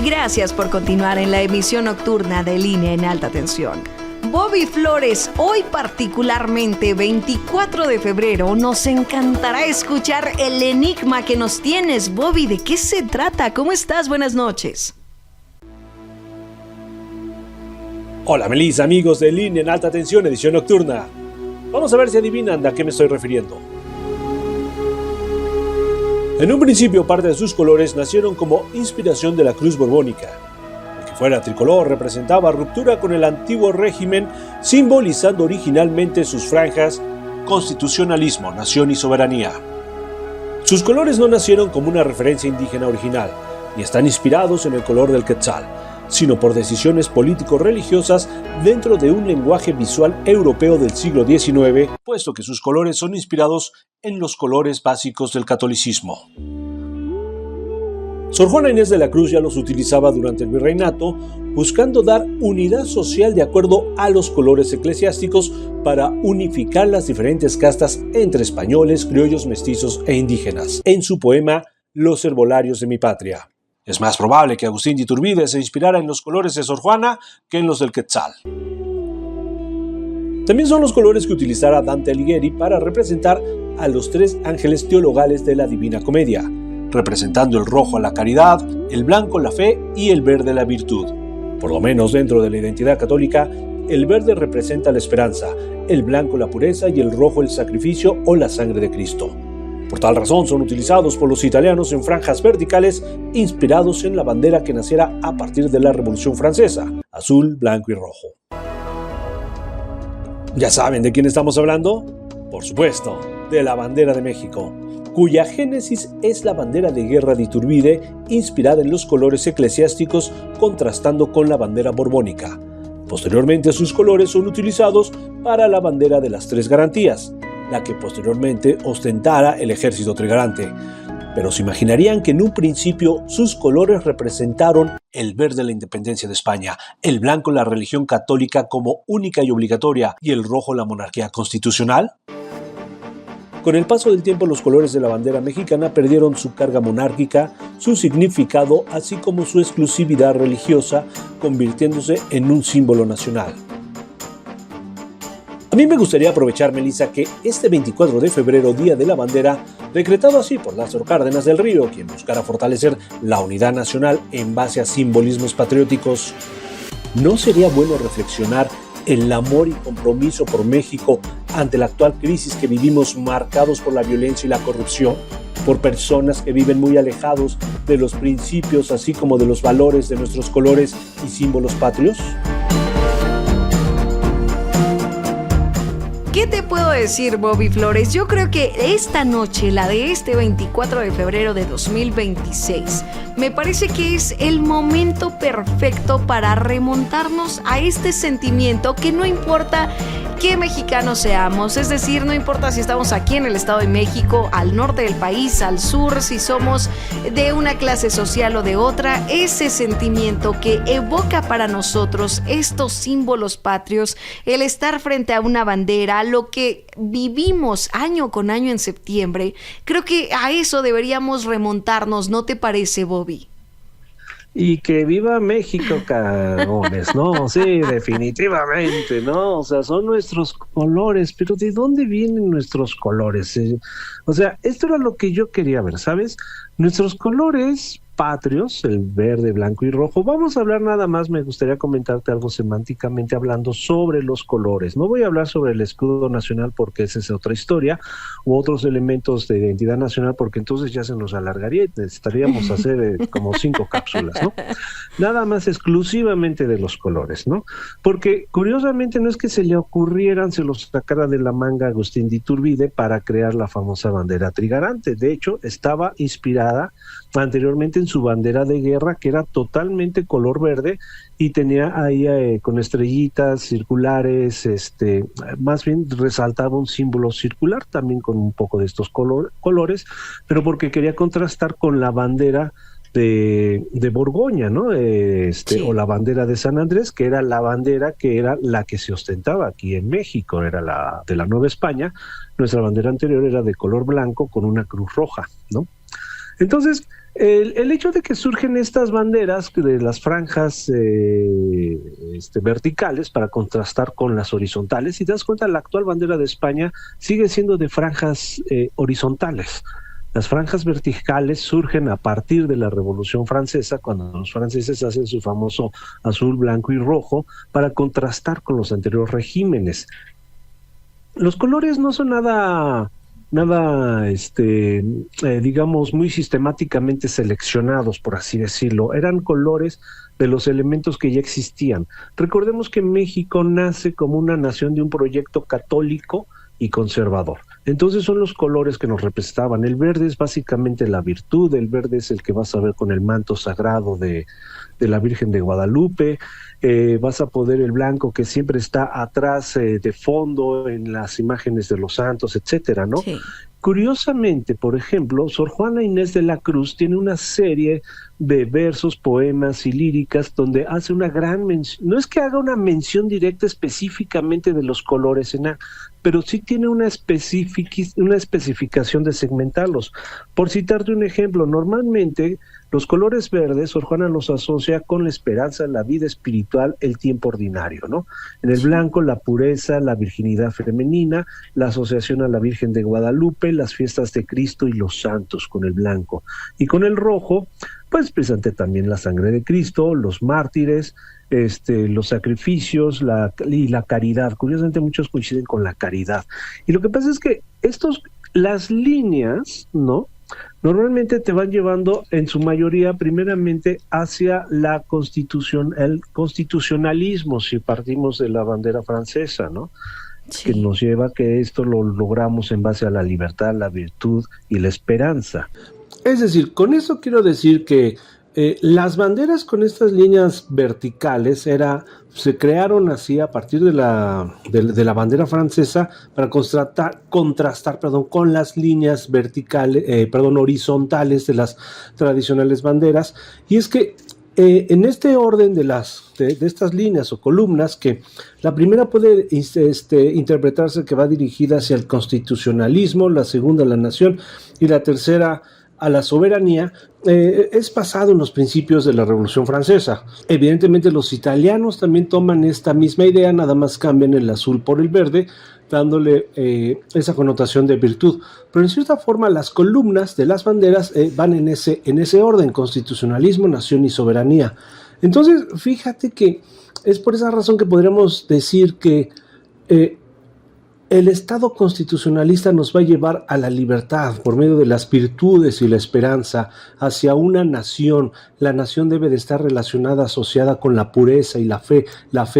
Gracias por continuar en la emisión nocturna de Línea en Alta Tensión. Bobby Flores, hoy particularmente 24 de febrero, nos encantará escuchar el enigma que nos tienes. Bobby, ¿de qué se trata? ¿Cómo estás? Buenas noches. Hola Melissa, amigos de Línea en Alta Tensión, edición nocturna. Vamos a ver si adivinan a qué me estoy refiriendo. En un principio, parte de sus colores nacieron como inspiración de la cruz borbónica. El que fuera tricolor representaba ruptura con el antiguo régimen, simbolizando originalmente sus franjas, constitucionalismo, nación y soberanía. Sus colores no nacieron como una referencia indígena original, ni están inspirados en el color del quetzal, sino por decisiones político-religiosas dentro de un lenguaje visual europeo del siglo XIX, puesto que sus colores son inspirados en los colores básicos del catolicismo. Sor Juana Inés de la Cruz ya los utilizaba durante el virreinato, buscando dar unidad social de acuerdo a los colores eclesiásticos para unificar las diferentes castas entre españoles, criollos, mestizos e indígenas, en su poema Los herbolarios de mi patria. Es más probable que Agustín de Iturbide se inspirara en los colores de Sor Juana que en los del quetzal. También son los colores que utilizara Dante Alighieri para representar a los tres ángeles teologales de la Divina Comedia, representando el rojo a la caridad, el blanco la fe y el verde la virtud. Por lo menos dentro de la identidad católica, el verde representa la esperanza, el blanco la pureza y el rojo el sacrificio o la sangre de Cristo. Por tal razón son utilizados por los italianos en franjas verticales inspirados en la bandera que naciera a partir de la Revolución Francesa, azul, blanco y rojo. ¿Ya saben de quién estamos hablando? Por supuesto, de la bandera de México, cuya génesis es la bandera de guerra de Iturbide, inspirada en los colores eclesiásticos contrastando con la bandera borbónica. Posteriormente sus colores son utilizados para la bandera de las tres garantías, la que posteriormente ostentara el ejército trigarante. Pero se imaginarían que en un principio sus colores representaron el verde la independencia de España, el blanco la religión católica como única y obligatoria y el rojo la monarquía constitucional. Con el paso del tiempo los colores de la bandera mexicana perdieron su carga monárquica, su significado así como su exclusividad religiosa, convirtiéndose en un símbolo nacional. A mí me gustaría aprovechar, Melissa, que este 24 de febrero, Día de la Bandera, decretado así por Lázaro Cárdenas del Río, quien buscara fortalecer la unidad nacional en base a simbolismos patrióticos, ¿no sería bueno reflexionar el amor y compromiso por México ante la actual crisis que vivimos marcados por la violencia y la corrupción, por personas que viven muy alejados de los principios así como de los valores de nuestros colores y símbolos patrios? ¿Qué te puedo decir, Bobby Flores? Yo creo que esta noche, la de este 24 de febrero de 2026, me parece que es el momento perfecto para remontarnos a este sentimiento que no importa qué mexicanos seamos, es decir, no importa si estamos aquí en el Estado de México, al norte del país, al sur, si somos de una clase social o de otra, ese sentimiento que evoca para nosotros estos símbolos patrios, el estar frente a una bandera, lo que vivimos año con año en septiembre, creo que a eso deberíamos remontarnos, ¿no te parece, Bobby? Y que viva México, cabrones, ¿no? Sí, definitivamente, ¿no? O sea, son nuestros colores, pero ¿de dónde vienen nuestros colores? O sea, esto era lo que yo quería ver, ¿sabes? Nuestros colores patrios, el verde, blanco y rojo. Vamos a hablar nada más, me gustaría comentarte algo semánticamente hablando sobre los colores. No voy a hablar sobre el escudo nacional porque esa es otra historia, u otros elementos de identidad nacional porque entonces ya se nos alargaría y necesitaríamos hacer como 5 cápsulas, ¿no? Nada más exclusivamente de los colores, ¿no? Porque curiosamente no es que se le ocurrieran, se los sacara de la manga a Agustín de Iturbide para crear la famosa bandera trigarante. De hecho, estaba inspirada anteriormente en su bandera de guerra, que era totalmente color verde y tenía ahí con estrellitas circulares, más bien resaltaba un símbolo circular también con un poco de estos colores, pero porque quería contrastar con la bandera de Borgoña, ¿no? Sí. O la bandera de San Andrés, que era la bandera que era la que se ostentaba aquí en México, era la de la Nueva España. Nuestra bandera anterior era de color blanco con una cruz roja, ¿no? Entonces, el hecho de que surgen estas banderas de las franjas verticales para contrastar con las horizontales, si te das cuenta, la actual bandera de España sigue siendo de franjas horizontales. Las franjas verticales surgen a partir de la Revolución Francesa, cuando los franceses hacen su famoso azul, blanco y rojo para contrastar con los anteriores regímenes. Los colores no son nada digamos, muy sistemáticamente seleccionados, por así decirlo. Eran colores de los elementos que ya existían. Recordemos que México nace como una nación de un proyecto católico y conservador. Entonces son los colores que nos representaban. El verde es básicamente la virtud, el verde es el que vas a ver con el manto sagrado de la Virgen de Guadalupe, vas a poder el blanco que siempre está atrás de fondo en las imágenes de los santos, etcétera, ¿no? Sí. Curiosamente, por ejemplo, Sor Juana Inés de la Cruz tiene una serie de versos, poemas y líricas donde hace una gran mención, no es que haga una mención directa específicamente de los colores pero sí tiene una especificación de segmentarlos. Por citarte un ejemplo, normalmente los colores verdes, Sor Juana los asocia con la esperanza, la vida espiritual, el tiempo ordinario, ¿no? En el blanco, la pureza, la virginidad femenina, la asociación a la Virgen de Guadalupe, las fiestas de Cristo y los santos con el blanco. Y con el rojo, pues presente también la sangre de Cristo, los mártires, los sacrificios y la caridad. Curiosamente muchos coinciden con la caridad. Y lo que pasa es que las líneas, ¿no?, normalmente te van llevando en su mayoría primeramente hacia el constitucionalismo, si partimos de la bandera francesa, ¿no? Sí. Que nos lleva a que esto lo logramos en base a la libertad, la virtud y la esperanza. Es decir, con eso quiero decir que las banderas con estas líneas verticales se crearon así a partir de la bandera francesa para contrastar con las líneas horizontales de las tradicionales banderas. Y es que en este orden de estas líneas o columnas, que la primera puede interpretarse que va dirigida hacia el constitucionalismo, la segunda a la nación y la tercera a la soberanía, es basado en los principios de la Revolución Francesa. Evidentemente los italianos también toman esta misma idea, nada más cambian el azul por el verde, dándole esa connotación de virtud. Pero en cierta forma las columnas de las banderas van en ese orden: constitucionalismo, nación y soberanía. Entonces, fíjate que es por esa razón que podríamos decir que el Estado constitucionalista nos va a llevar a la libertad por medio de las virtudes y la esperanza hacia una nación. La nación debe de estar relacionada, asociada con la pureza y la fe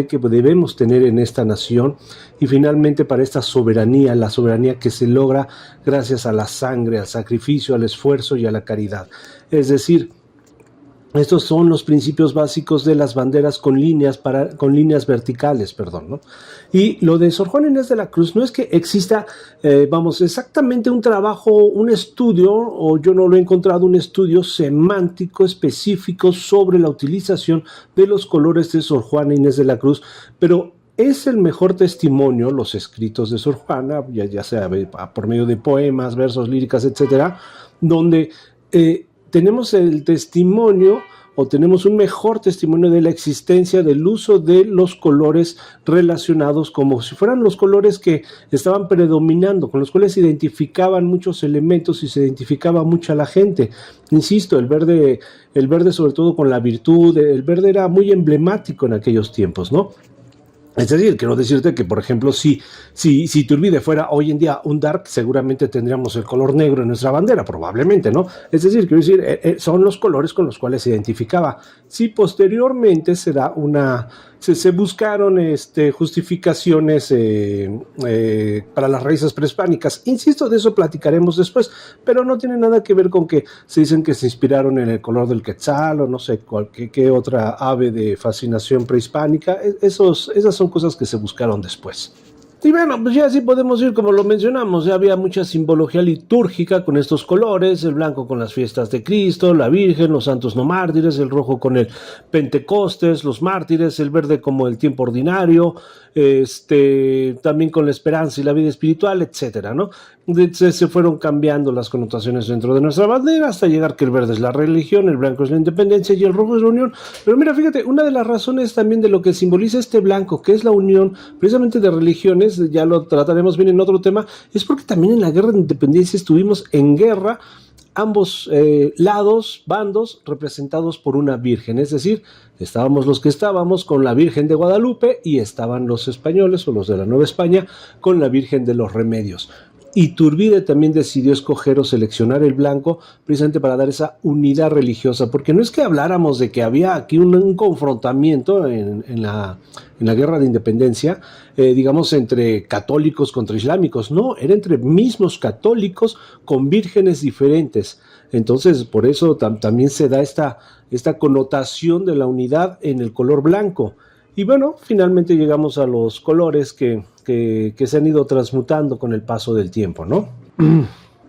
que debemos tener en esta nación. Y finalmente para esta soberanía, la soberanía que se logra gracias a la sangre, al sacrificio, al esfuerzo y a la caridad. Es decir, estos son los principios básicos de las banderas con líneas verticales, ¿no? Y lo de Sor Juana Inés de la Cruz no es que exista, exactamente un trabajo, un estudio, o yo no lo he encontrado, un estudio semántico específico sobre la utilización de los colores de Sor Juana Inés de la Cruz, pero es el mejor testimonio, los escritos de Sor Juana, ya sea por medio de poemas, versos, líricas, etcétera, donde tenemos el testimonio, o tenemos un mejor testimonio de la existencia del uso de los colores relacionados como si fueran los colores que estaban predominando, con los cuales se identificaban muchos elementos y se identificaba mucho a la gente. Insisto, el verde sobre todo con la virtud, el verde era muy emblemático en aquellos tiempos, ¿no? Es decir, quiero decirte que, por ejemplo, si Iturbide fuera hoy en día un dark, seguramente tendríamos el color negro en nuestra bandera, probablemente, ¿no? Es decir, quiero decir, son los colores con los cuales se identificaba. Si posteriormente se buscaron justificaciones para las raíces prehispánicas. Insisto, de eso platicaremos después, pero no tiene nada que ver con que se dicen que se inspiraron en el color del quetzal o no sé qué otra ave de fascinación prehispánica. Esas son cosas que se buscaron después. Y bueno, pues ya así podemos ir, como lo mencionamos, ya había mucha simbología litúrgica con estos colores: el blanco con las fiestas de Cristo, la Virgen, los santos no mártires, el rojo con el Pentecostes, los mártires, el verde como el tiempo ordinario, también con la esperanza y la vida espiritual, etcétera, ¿no? se fueron cambiando las connotaciones dentro de nuestra bandera hasta llegar que el verde es la religión, el blanco es la independencia y el rojo es la unión. Pero mira, fíjate, una de las razones también de lo que simboliza este blanco, que es la unión precisamente de religiones, ya lo trataremos bien en otro tema, es porque también en la guerra de independencia estuvimos en guerra, ambos bandos representados por una virgen, es decir, estábamos los que estábamos con la Virgen de Guadalupe y estaban los españoles o los de la Nueva España con la Virgen de los Remedios. Iturbide también decidió escoger o seleccionar el blanco precisamente para dar esa unidad religiosa, porque no es que habláramos de que había aquí un confrontamiento en la guerra de independencia, digamos, entre católicos contra islámicos, no, era entre mismos católicos con vírgenes diferentes. Entonces, por eso también se da esta connotación de la unidad en el color blanco. Y bueno, finalmente llegamos a los colores que se han ido transmutando con el paso del tiempo, ¿no?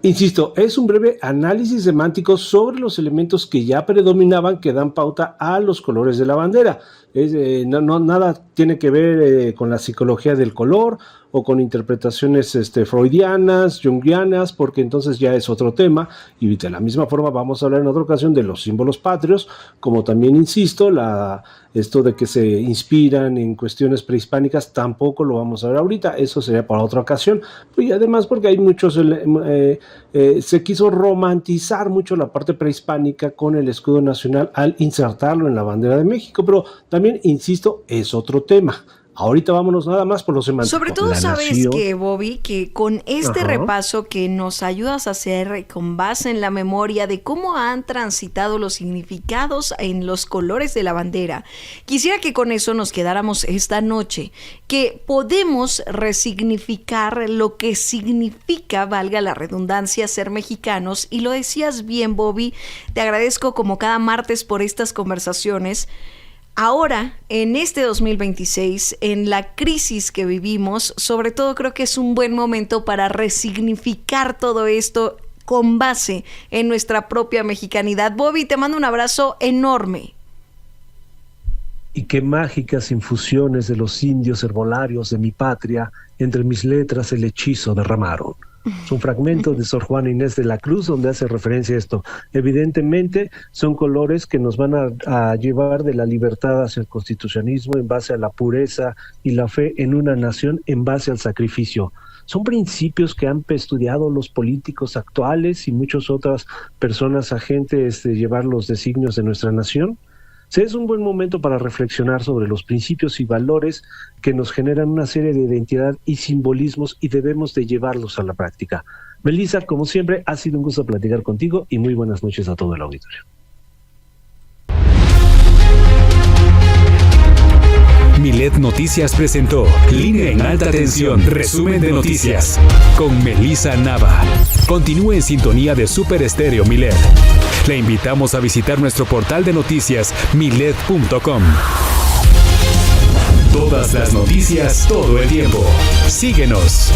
Insisto, es un breve análisis semántico sobre los elementos que ya predominaban, que dan pauta a los colores de la bandera. Nada tiene que ver con la psicología del color o con interpretaciones freudianas, jungianas, porque entonces ya es otro tema, y de la misma forma vamos a hablar en otra ocasión de los símbolos patrios, como también insisto, esto de que se inspiran en cuestiones prehispánicas tampoco lo vamos a ver ahorita, eso sería para otra ocasión, y además porque hay muchos, se quiso romantizar mucho la parte prehispánica con el escudo nacional al insertarlo en la bandera de México, pero también, insisto, es otro tema. Ahorita vámonos nada más por los semánticos. Sobre todo sabes que, Bobby, que con este repaso que nos ayudas a hacer con base en la memoria de cómo han transitado los significados en los colores de la bandera, quisiera que con eso nos quedáramos esta noche, que podemos resignificar lo que significa, valga la redundancia, ser mexicanos, y lo decías bien, Bobby, te agradezco como cada martes por estas conversaciones. Ahora, en este 2026, en la crisis que vivimos, sobre todo creo que es un buen momento para resignificar todo esto con base en nuestra propia mexicanidad. Bobby, te mando un abrazo enorme. Y qué mágicas infusiones de los indios herbolarios de mi patria, entre mis letras el hechizo derramaron. Es un fragmento de Sor Juana Inés de la Cruz donde hace referencia a esto. Evidentemente son colores que nos van a llevar de la libertad hacia el constitucionalismo en base a la pureza y la fe en una nación en base al sacrificio. Son principios que han estudiado los políticos actuales y muchas otras personas agentes de llevar los designios de nuestra nación. Sí, es un buen momento para reflexionar sobre los principios y valores que nos generan una serie de identidad y simbolismos y debemos de llevarlos a la práctica. Melissa, como siempre, ha sido un gusto platicar contigo y muy buenas noches a todo el auditorio. Milet Noticias presentó Línea en Alta Tensión, resumen de noticias, con Melissa Nava. Continúe en sintonía de Super Estéreo Milet. Le invitamos a visitar nuestro portal de noticias milet.com. Todas las noticias, todo el tiempo. Síguenos.